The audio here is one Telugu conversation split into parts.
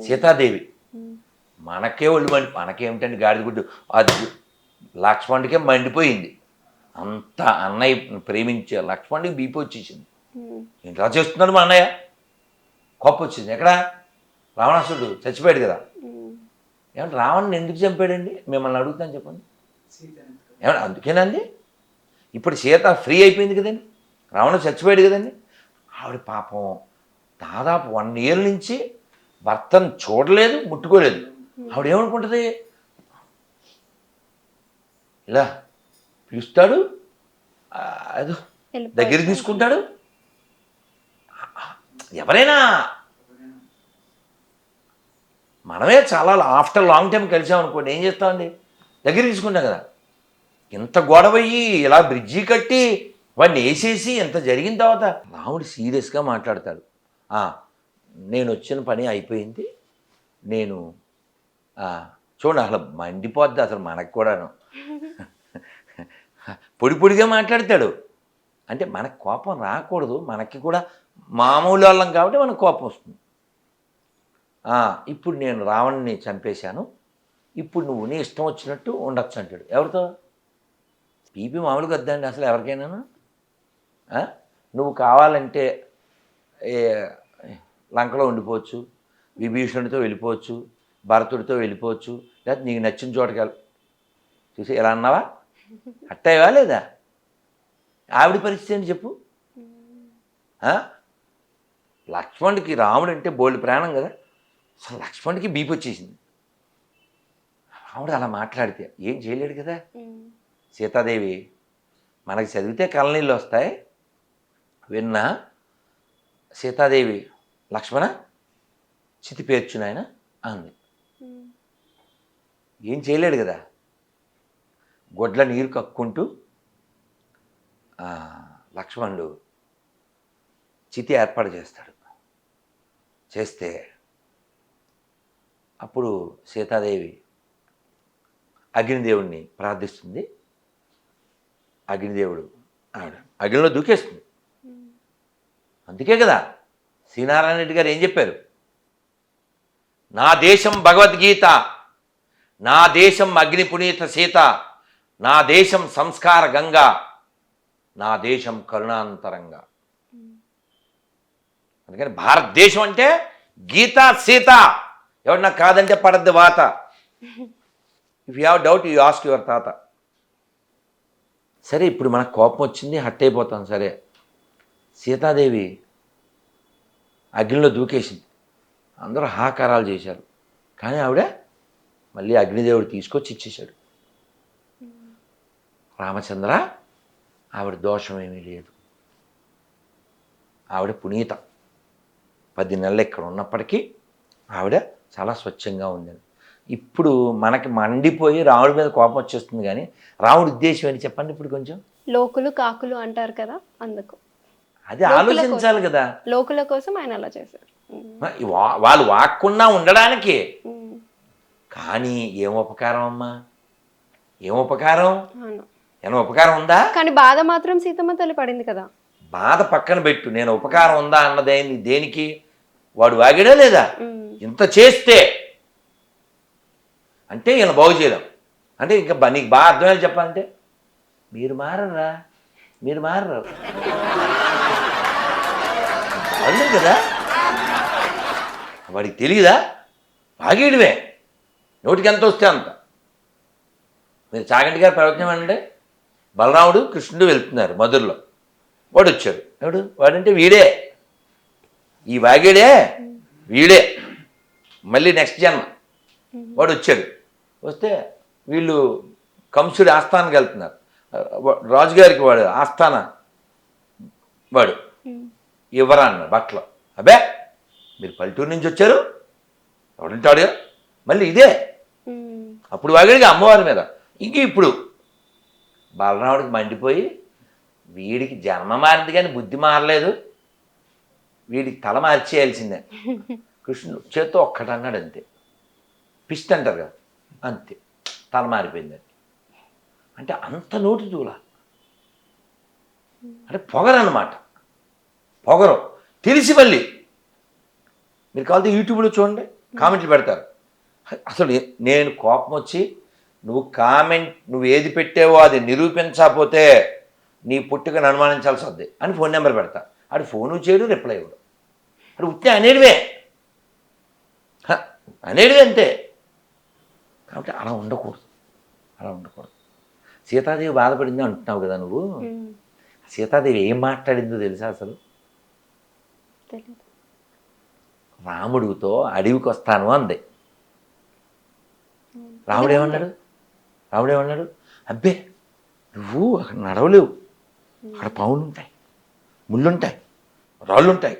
సీతాదేవి మనకే ఒళ్ళు మనకేమిటండి గాడిద గుడ్డు అది లక్ష్మణుడికే మండిపోయింది. అంత అన్నయ్య ప్రేమించే లక్ష్మణుడికి బీపీ వచ్చేసింది. ఏంట్రా చేస్తున్నాడు మా అన్నయ్య, కోపం వచ్చింది. ఎక్కడ రావణాసుడు చచ్చిపోయాడు కదా. ఏమంటే రావణ్ని ఎందుకు చంపాడండి మిమ్మల్ని అడుగుతాను చెప్పండి. ఏమన్నా అందుకేనండి ఇప్పుడు సీత ఫ్రీ అయిపోయింది కదండి, రావణుడు చచ్చిపోయాడు కదండి. ఆవిడ పాపం దాదాపు 1 year నుంచి భర్తను చూడలేదు, ముట్టుకోలేదు. ఆవిడ ఏమనుకుంటుంది, ఇలా పిలుస్తాడు, అదో దగ్గర తీసుకుంటాడు. ఎవరైనా మనమే చాలా ఆఫ్టర్ లాంగ్ టైం కలిసామనుకోండి ఏం చేస్తామండి, దగ్గర తీసుకుంటాం కదా. ఇంత గొడవయ్యి ఇలా బ్రిడ్జి కట్టి వాడిని వేసేసి ఎంత జరిగిన తర్వాత రాముడు సీరియస్గా మాట్లాడతాడు. నేను వచ్చిన పని అయిపోయింది, నేను చూడండి అసలు మండిపోద్ది అసలు మనకు కూడాను. పొడిగా మాట్లాడతాడు. అంటే మనకు కోపం రాకూడదు, మనకి కూడా మామూలు వాళ్ళం కాబట్టి మనకు కోపం వస్తుంది. ఇప్పుడు నేను రావణ్ణి చంపేశాను, ఇప్పుడు నువ్వు నీ ఇష్టం వచ్చినట్టు ఉండొచ్చు అంటాడు. ఎవరితో? బీపీ మామూలుగా వద్దండి అసలు ఎవరికైనా. నువ్వు కావాలంటే లంకలో ఉండిపోవచ్చు, విభీషణుడితో వెళ్ళిపోవచ్చు, భరతుడితో వెళ్ళిపోవచ్చు, లేదా నీకు నచ్చిన చోటుకి చూసి ఎలా అన్నావా, అట్టయ్యవా లేదా? ఆవిడ పరిస్థితి ఏంటి చెప్పు. లక్ష్మణుడికి రాముడు అంటే బోల్డ్ ప్రాణం కదా, అసలు లక్ష్మణుడికి బీపీ వచ్చేసింది. రాముడు అలా మాట్లాడితే ఏం చేయలేడు కదా. సీతాదేవి మనకి చదివితే కళ్ళనీళ్ళు వస్తాయి, విన్నా సీతాదేవి లక్ష్మణ చితి పేర్చునాయన అంది. ఏం చేయలేడు కదా. గొడ్ల నీరు కక్కుంటూ లక్ష్మణుడు చితి ఏర్పాటు చేస్తాడు. చేస్తే అప్పుడు సీతాదేవి అగ్నిదేవుడిని ప్రార్థిస్తుంది. అగ్నిదేవుడు ఆవిడ అగ్నిలో దూకేస్తుంది. అందుకే కదా శ్రీనారాయణ రెడ్డి గారు ఏం చెప్పారు, నా దేశం భగవద్గీత, నా దేశం అగ్ని పునీత సీత, నా దేశం సంస్కార గంగా, నా దేశం కరుణాంతరంగా. అందుకని భారతదేశం అంటే గీత సీత. ఎవరు నాకు కాదంటే పడద్దు వాత. If you have doubt you ask your తాత. సరే ఇప్పుడు మనకు కోపం వచ్చింది, హట్ అయిపోతాం. సరే సీతాదేవి అగ్నిలో దూకేసింది, అందరూ హాకారాలు చేశారు. కానీ ఆవిడ మళ్ళీ అగ్నిదేవుడు తీసుకొచ్చి ఇచ్చేశాడు. రామచంద్ర ఆవిడ దోషం ఏమీ లేదు, ఆవిడ పునీత. 10 నెలలు ఇక్కడ ఉన్నప్పటికీ ఆవిడ చాలా స్వచ్ఛంగా ఉందని. ఇప్పుడు మనకి మండిపోయి రాముడి మీద కోపం వచ్చేస్తుంది, కానీ రాముడి ఉద్దేశం ఏంటి చెప్పండి ఇప్పుడు కొంచెం. లోకులు కాకులు అంటారు కదా, అందుకు అది ఆలోచించాలి కదా. లోకుల కోసం ఆయన అలా చేశారు. వాళ్ళు వాక్కుండా ఉండడానికి. కానీ ఏం ఉపకారం అమ్మా, ఏం ఉపకారం, ఏమైనా ఉపకారం ఉందా? కానీ బాధ మాత్రం సీతమ్మ తల్లి పడింది కదా. బాధ పక్కన పెట్టు, నేను ఉపకారం ఉందా అన్నదేంది దేనికి. వాడు వాగాడా లేదా, ఇంత చేస్తే అంటే ఈయన బాగు చేయడం అంటే ఇంకా నీకు బాగా అర్థమయ్యేది చెప్పాలంటే మీరు మారరా, మీరు మారరు అదే కదా. వాడికి తెలియదా, వాగేయడమే, నోటికి ఎంత వస్తే అంత. మీరు చాగంటి గారి ప్రవచనం అంటే బలరాముడు కృష్ణుడు వెళ్తున్నారు మధురలో, వాడు వచ్చాడు. ఎవడు వాడంటే వీడే, ఈ వాగేడే వీడే, మళ్ళీ నెక్స్ట్ జన్మ వాడు వచ్చాడు. వస్తే వీళ్ళు కంసుడి ఆస్థానానికి వెళ్తున్నారు. రాజుగారికి వాడు ఆస్థాన వాడు ఇవ్వరా అన్నాడు బట్టలు. అబ్బే మీరు పల్లెటూరు నుంచి వచ్చారు, ఎవడంటాడు మళ్ళీ ఇదే. అప్పుడు వాగాడిగా అమ్మవారి మీద. ఇంక ఇప్పుడు బలరాముడికి మండిపోయి వీడికి జన్మ మారింది కానీ బుద్ధి మారలేదు, వీడికి తల మార్చేయాల్సిందే. కృష్ణుడు చేత్తో ఒక్కటన్నాడు అంతే, పిస్ట్ అంటారు కదా, అంతే తల మారిపోయింది. అంటే అంత నోటి దూల, అంటే పొగరు అన్నమాట. పొగరు తెలిసి మళ్ళీ మీరు కావాలంటే యూట్యూబ్లో చూడండి, కామెంట్లు పెడతారు. అసలు నేను కోపం వచ్చి నువ్వు ఏది పెట్టావో అది నిరూపించకపోతే నీ పుట్టుకను అనుమానించాల్సి వద్ది అని ఫోన్ నెంబర్ పెడతా. అది ఫోను చేయడు, రిప్లై ఇవ్వడు. అది ఉత్తే అనేటివే అంతే. కాబట్టి అలా ఉండకూడదు. సీతాదేవి బాధపడింది అంటున్నావు కదా నువ్వు. సీతాదేవి ఏం మాట్లాడిందో తెలుసా అసలు? తెలీదు. రాముడితో అడవికి వస్తాను అంది. రాముడేమన్నాడు? అబ్బే నువ్వు అక్కడ నడవలేవు, అక్కడ పావులు ఉంటాయి, ముళ్ళుంటాయి, రాళ్ళుంటాయి,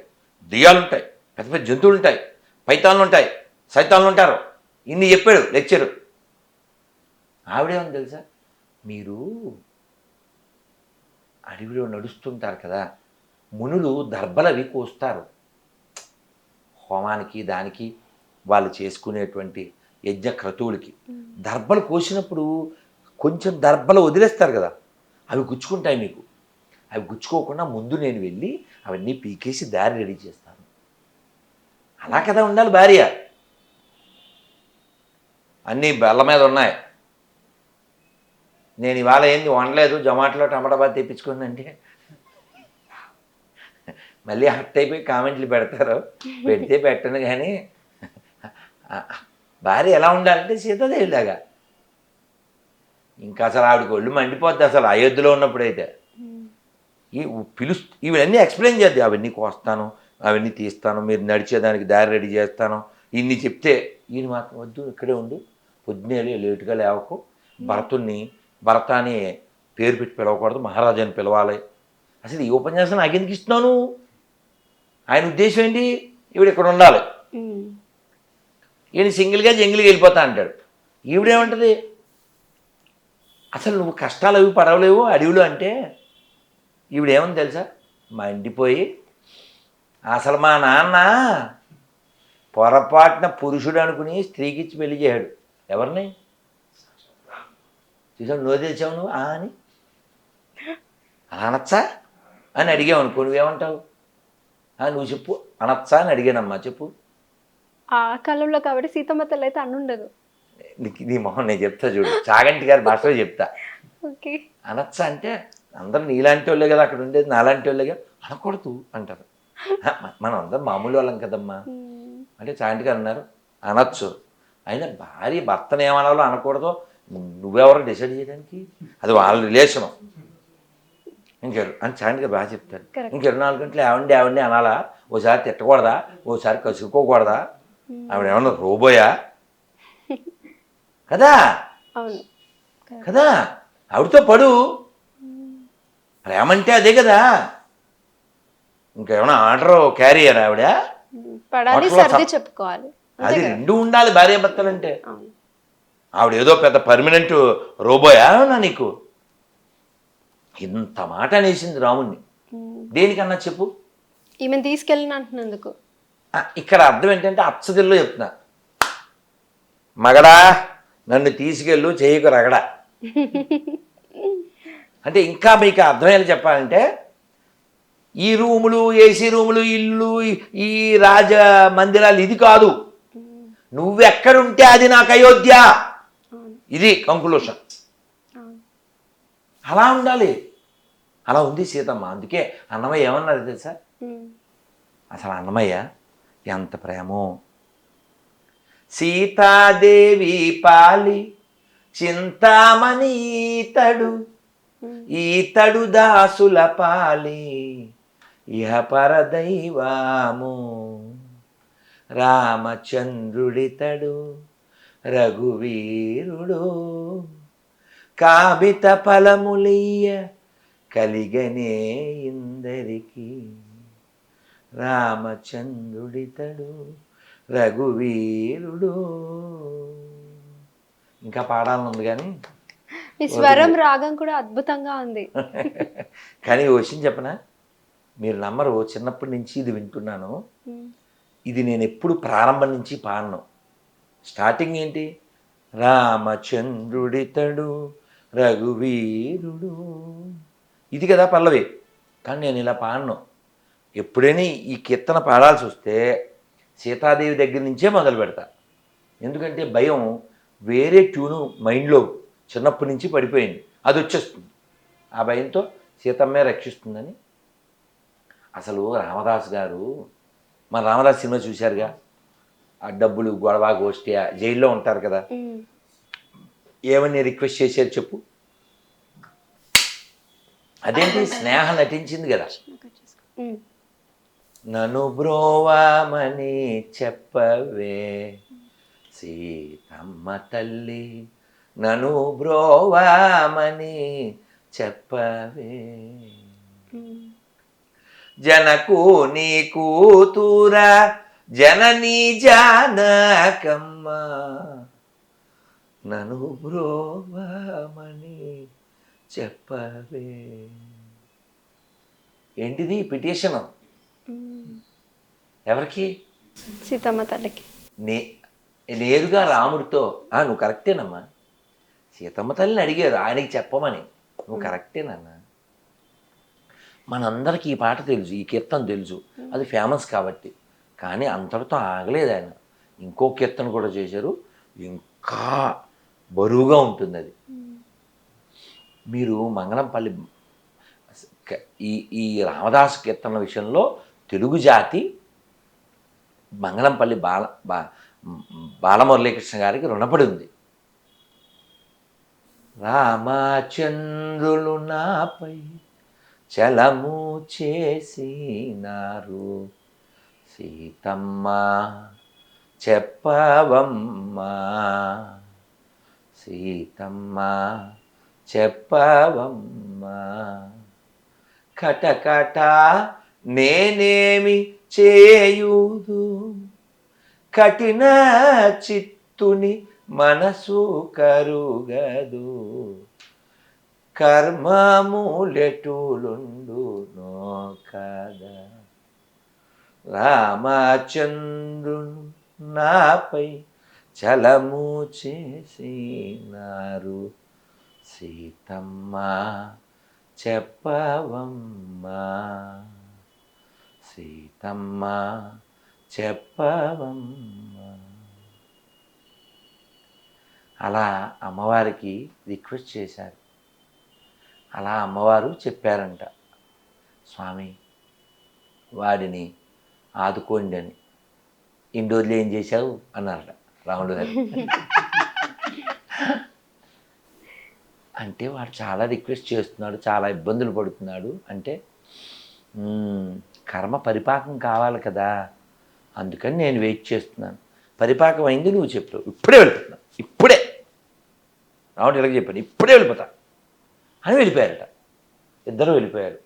దెయ్యాలుంటాయి, పెద్ద పెద్ద జంతువులు ఉంటాయి, పైతాన్లు ఉంటాయి, సైతాన్లు ఉంటారు. ఇన్ని చెప్పాడు లెక్చరు. ఆవిడేమని తెలుసా, మీరు అడవిలో నడుస్తుంటారు కదా, మునులు దర్భలవి కోస్తారు హోమానికి, దానికి వాళ్ళు చేసుకునేటువంటి యజ్ఞ క్రతువులకి. దర్భలు కోసినప్పుడు కొంచెం దర్భలు వదిలేస్తారు కదా, అవి గుచ్చుకుంటాయి మీకు. అవి గుచ్చుకోకుండా ముందు నేను వెళ్ళి అవన్నీ పీకేసి దారి రెడీ చేస్తాను. అలా కదా ఉండాలి భార్య. అన్నీ బెల్ల మీద ఉన్నాయి, నేను ఇవాళ ఏంది వండలేదు, జొమాటోలో టమాటా బాత్ తెప్పించుకుందంటే మళ్ళీ హట్ అయిపోయి కామెంట్లు పెడతారు. పెడితే పెట్టను. కానీ భార్య ఎలా ఉండాలంటే సీతాదేవిలాగా. ఇంకా అసలు ఆవిడకి ఒళ్ళు మండిపోద్ది అసలు అయోధ్యలో ఉన్నప్పుడైతే. ఇవన్నీ ఎక్స్ప్లెయిన్ చేద్దాం. అవన్నీ కోస్తాను, అవన్నీ తీస్తాను, మీరు నడిచేదానికి దారి రెడీ చేస్తాను, ఇన్ని చెప్తే ఈయన మాత్రం వద్దు, ఇక్కడే ఉండు, పొద్దునే లేటుగా లేవకు, భరత అని పేరు పెట్టి పిలవకూడదు, మహారాజాని పిలవాలి. అసలు ఈ ఉపన్యాసం నాకెందుకు ఇస్తున్నాను? ఆయన ఉద్దేశం ఏంటి? ఈవిడ ఇక్కడ ఉండాలి, ఈయన సింగిల్గా జంగిల్కి వెళ్ళిపోతా అంటాడు. ఈవిడేమంటుంది, అసలు నువ్వు కష్టాలు అవి పడవలేవు అడవిలో అంటే. ఈవిడేమని తెలుసా, మండిపోయి అసలు మా నాన్న పొరపాటున పురుషుడు అనుకుని స్త్రీకి ఇచ్చి పెళ్లి చేయడు. ఎవరిని చూసావు, నువ్వు తెచ్చావు నువ్వు అని అలా అనొచ్చా అని అడిగావు అనుకో, నువ్వేమంటావు? నువ్వు చెప్పు, అనొచ్చా అని అడిగానమ్మా, చెప్పు. ఆ కాలంలో కాబట్టి సీతమ్మ తల్లి అయితే అనుండదు. నీ మొహం నేను చెప్తా చూడు, చాగంటి గారి భాషలో చెప్తా. ఓకే, అనొచ్చా అంటే అందరూ నీలాంటి వాళ్ళే కదా అక్కడ ఉండేది, నాలాంటి వాళ్ళే కదా, అనకూడదు అంటారు. మనం అందరం మామూలు వాళ్ళం కదమ్మా అంటే చాగంటి గారు అన్నారు అనొచ్చు. అయినా భార్య భర్తను ఏమనాలో అనకూడదో నువ్వెవరో డిసైడ్ చేయడానికి, అది వాళ్ళ రిలేషను. అని చాగంటి గారు బాగా చెప్తారు. 24 గంటలు ఆవిడే అనాలా? ఓసారి తిట్టకూడదా? ఓసారి కసురుకోకూడదా? ఆవిడ ఏమన్నా రోబోయా కదా? కదా, ఆవిడతో పడు. ప్రేమంటే అదే కదా. ఇంకేమైనా ఆర్డర్ క్యారియర్ ఆవిడ? చెప్పుకోవాలి, అది రెండు ఉండాలి భార్యాభర్తలు అంటే. ఆవిడ ఏదో పెద్ద పర్మనెంట్ రోబోయా నా నీకు? ఇంత మాట అనేసింది రాముణ్ణి. దేనికన్నా చెప్పు, ఈమెను తీసుకెళ్ళిన అంటున్నందుకు. ఇక్కడ అర్థం ఏంటంటే అచ్చదిల్లో చెప్తున్నా, మగడా నన్ను తీసుకెళ్ళు, చేయకు రగడా. అంటే ఇంకా మీకు అర్థమయ్యేలా చెప్పాలంటే, ఈ రూములు, ఏసీ రూములు, ఇల్లు, ఈ రాజ మందిరాలు ఇది కాదు, నువ్వెక్కడుంటే అది నాకు అయోధ్య. ఇది కంక్లూషన్. అలా ఉండాలి. అలా ఉంది సీతమ్మ. అందుకే అన్నమయ్య ఏమన్నారు తెలుసా? అసలు అన్నమయ్య ఎంత ప్రేమో. సీతాదేవి పాలి చింతామణి ఈతడు దాసుల పాలి ఇహ పరదైవాము, రామచంద్రుడితడు రఘువీరుడు, కామిత ఫలములియ్య కలిగనే ఇందరికి, రామచంద్రుడితడు రఘువీరుడు. ఇంకా పాడాలని ఉంది కానీ మీ స్వరం రాగం కూడా అద్భుతంగా ఉంది. కానీ ఓ విషయం చెప్పనా, మీరు నమ్మరు, చిన్నప్పటి నుంచి ఇది వింటున్నాను. ఇది నేను ఎప్పుడు ప్రారంభం నుంచి పాడను. స్టార్టింగ్ ఏంటి, రామచంద్రుడితడు రఘువీరుడు, ఇది కదా పల్లవి. కానీ నేను ఇలా పాడను. ఎప్పుడైనా ఈ కీర్తన పాడాల్సి వస్తే సీతాదేవి దగ్గర నుంచే మొదలు పెడతా. ఎందుకంటే భయం వేరే ట్యూను మైండ్లో చిన్నప్పటి నుంచి పడిపోయింది, అది వచ్చేస్తుంది. ఆ భయంతో సీతమ్మే రక్షిస్తుందని. అసలు రామదాస్ గారు, మన రామదాస్ సినిమా చూశారుగా, ఆ డబ్బులు గొడవ గోష్ఠి జైల్లో ఉంటారు కదా, ఏమని రిక్వెస్ట్ చేశారు చెప్పు? అదేంటి, స్నేహ నటించింది కదా, నన్ను బ్రోవామని చెప్పవే సీతమ్మ తల్లి, నన్ను బ్రోవామని చెప్పవే, జనకు నీ కూతురా జననీ జానకమ్మ, నన్ను బ్రోవామని చెప్పవే. ఏంటిది పిటిషన్? ఎవరికి? సీతమ్మ తల్లికి. నేరుగా రాముడితో నువ్వు కరెక్టేనమ్మా, సీతమ్మ తల్లిని అడిగారు ఆయనకి చెప్పమని, నువ్వు కరెక్టేనన్నా. మనందరికీ ఈ పాట తెలుసు, ఈ కీర్తన తెలుసు, అది ఫేమస్ కాబట్టి. కానీ అంతటితో ఆగలేదు ఆయన, ఇంకో కీర్తన కూడా చేశారు, ఇంకా బరువుగా ఉంటుంది అది. మీరు మంగళంపల్లి ఈ రామదాసు కీర్తన విషయంలో తెలుగు జాతి మంగళంపల్లి బాలమురళీకృష్ణ గారికి రుణపడి ఉంది. రామచంద్రులు నాపై చలము చేసినారు, సీతమ్మ చెప్పవమ్మా, సీతమ్మ చెప్పవమ్మా, కటకట నేనేమి చేయుదు, కఠిన చిత్తుని మనసు కరుగదు, కర్మములెటులుండునో కదా, రామచంద్రుడు నాపై చలము చేసినారు, సీతమ్మ చెప్పవమ్మా, సీతమ్మ చెప్పవమ్మా. అలా అమ్మవారికి రిక్వెస్ట్ చేశారు. అలా అమ్మవారు చెప్పారంట, స్వామి వాడిని ఆదుకోండి అని. ఇన్ని రోజులు ఏం చేశావు అన్నారట రాముడు గారు. అంటే వాడు చాలా రిక్వెస్ట్ చేస్తున్నాడు, చాలా ఇబ్బందులు పడుతున్నాడు అంటే కర్మ పరిపాకం కావాలి కదా, అందుకని నేను వెయిట్ చేస్తున్నాను. పరిపాకం అయింది, నువ్వు చెప్పావు, ఇప్పుడే వెళ్ళిపోతున్నా, ఇప్పుడే రాముడు ఇలాగ చెప్పాను, ఇప్పుడే వెళ్ళిపోతా అని వెళ్ళిపోయారట. ఇద్దరు వెళ్ళిపోయారు,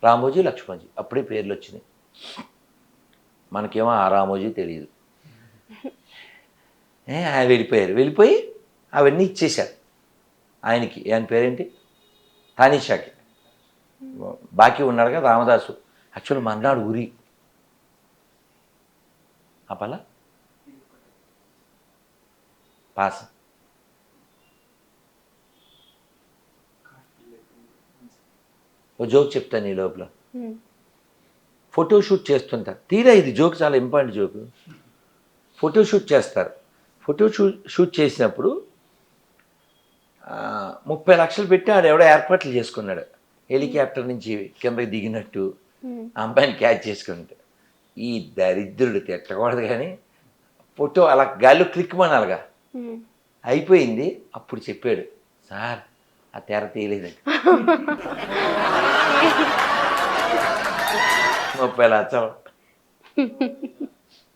రామోజీ లక్ష్మణజీ. అప్పుడే పేర్లు వచ్చినాయి. మనకేమో ఆ రామోజీ తెలియదు. ఆయన వెళ్ళిపోయి అవన్నీ ఇచ్చేశారు ఆయనకి. ఆయన పేరేంటి, తానీషాకి బాకీ ఉన్నాడు కదా రామదాసు. యాక్చువల్ మన్నాడు ఉరి అపల పాస. ఓ జోక్ చెప్తాను ఈ లోపల. ఫోటోషూట్ చేస్తుంటారు, తీరా ఇది జోక్ చాలా ఇంపార్టెంట్ జోక్. ఫోటోషూట్ చేస్తారు. ఫోటోషూట్ చేసినప్పుడు 30 లక్షలు పెట్టి ఆడు ఎవడో ఏర్పాట్లు చేసుకున్నాడు, హెలికాప్టర్ నుంచి కిందకి దిగినట్టు అమ్మాయిని క్యాచ్ చేసుకుంటే. ఈ దరిద్రుడు తిట్టకూడదు కానీ ఫోటో అలా గాల్లో క్లిక్ మనాలిగా అయిపోయింది. అప్పుడు చెప్పాడు, సార్ ఆ తెర తీయలేదండి. 30 లక్షలు